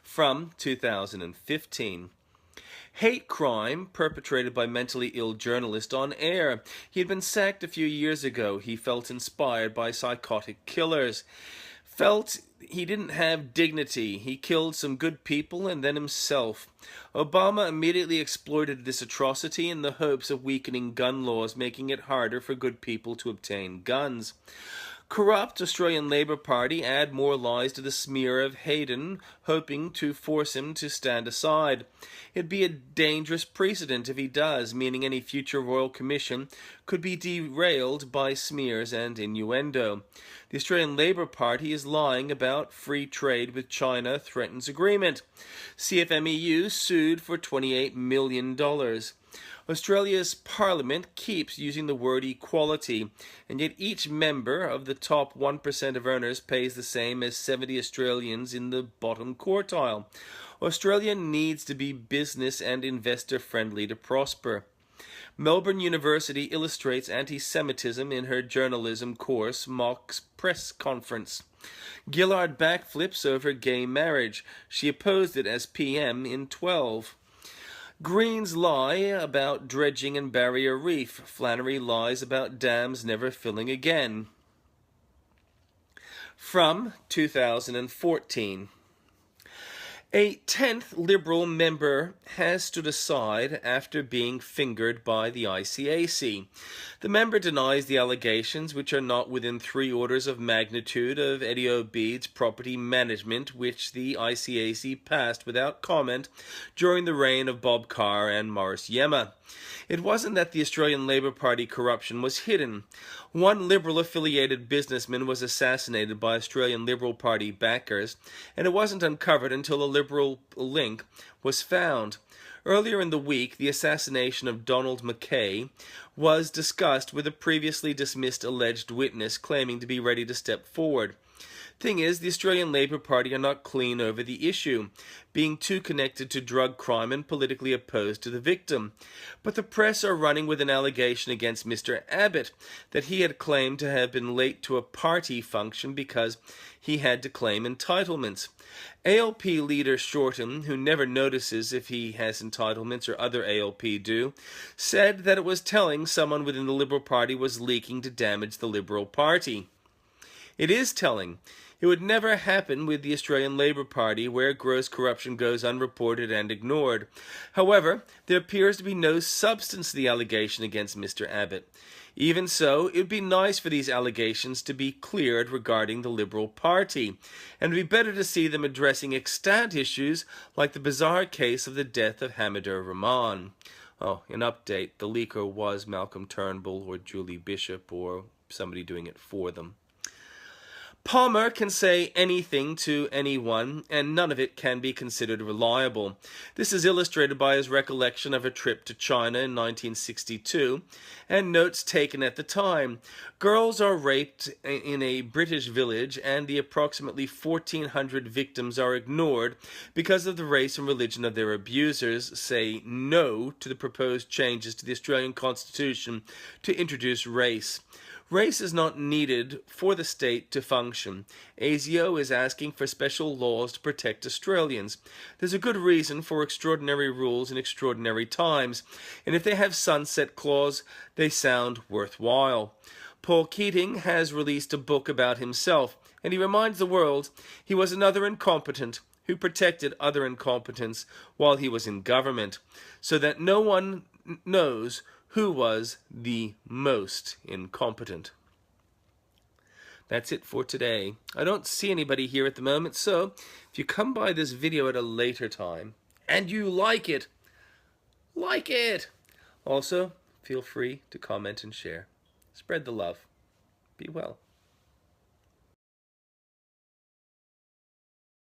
from 2015. Hate crime perpetrated by mentally ill journalist on air. He had been sacked a few years ago. He felt inspired by psychotic killers. Felt he didn't have dignity. He killed some good people and then himself. Obama immediately exploited this atrocity in the hopes of weakening gun laws, making it harder for good people to obtain guns. Corrupt Australian Labor Party add more lies to the smear of Hayden, hoping to force him to stand aside. It'd be a dangerous precedent if he does, meaning any future Royal Commission could be derailed by smears and innuendo. The Australian Labor Party is lying about free trade with China threatens agreement. CFMEU sued for $28 million. Australia's parliament keeps using the word equality, and yet each member of the top 1% of earners pays the same as 70 Australians in the bottom quartile. Australia needs to be business and investor friendly to prosper. Melbourne University illustrates anti-Semitism in her journalism course mocks press conference. Gillard backflips over gay marriage. She opposed it as PM in 12. Greens lie about dredging and barrier reef. Flannery lies about dams never filling again. From 2014. A 10th Liberal member has stood aside after being fingered by the ICAC. The member denies the allegations, which are not within 3 orders of magnitude of Eddie Obeid's property management, which the ICAC passed without comment during the reign of Bob Carr and Maurice Yema. It wasn't that the Australian Labor Party corruption was hidden. One Liberal-affiliated businessman was assassinated by Australian Liberal Party backers, and it wasn't uncovered until a Liberal link was found. Earlier in the week, the assassination of Donald Mackay was discussed with a previously dismissed alleged witness claiming to be ready to step forward. Thing is, the Australian Labor Party are not clean over the issue, being too connected to drug crime and politically opposed to the victim. But the press are running with an allegation against Mr. Abbott that he had claimed to have been late to a party function because he had to claim entitlements. ALP leader Shorten, who never notices if he has entitlements or other ALP do, said that it was telling someone within the Liberal Party was leaking to damage the Liberal Party. It is telling. It would never happen with the Australian Labor Party, where gross corruption goes unreported and ignored. However, there appears to be no substance to the allegation against Mr. Abbott. Even so, it would be nice for these allegations to be cleared regarding the Liberal Party, and it would be better to see them addressing extant issues like the bizarre case of the death of Hamidur Rahman. Oh, an update, the leaker was Malcolm Turnbull or Julie Bishop or somebody doing it for them. Palmer can say anything to anyone, and none of it can be considered reliable. This is illustrated by his recollection of a trip to China in 1962, and notes taken at the time. Girls are raped in a British village, and the approximately 1,400 victims are ignored because of the race and religion of their abusers. Say no to the proposed changes to the Australian Constitution to introduce race. Race is not needed for the state to function. ASIO is asking for special laws to protect Australians. There's a good reason for extraordinary rules in extraordinary times, and if they have sunset clause, they sound worthwhile. Paul Keating has released a book about himself, and he reminds the world he was another incompetent who protected other incompetents while he was in government, so that no one knows who was the most incompetent. That's it for today. I don't see anybody here at the moment, so if you come by this video at a later time and you like it. Also, feel free to comment and share. Spread the love. Be well.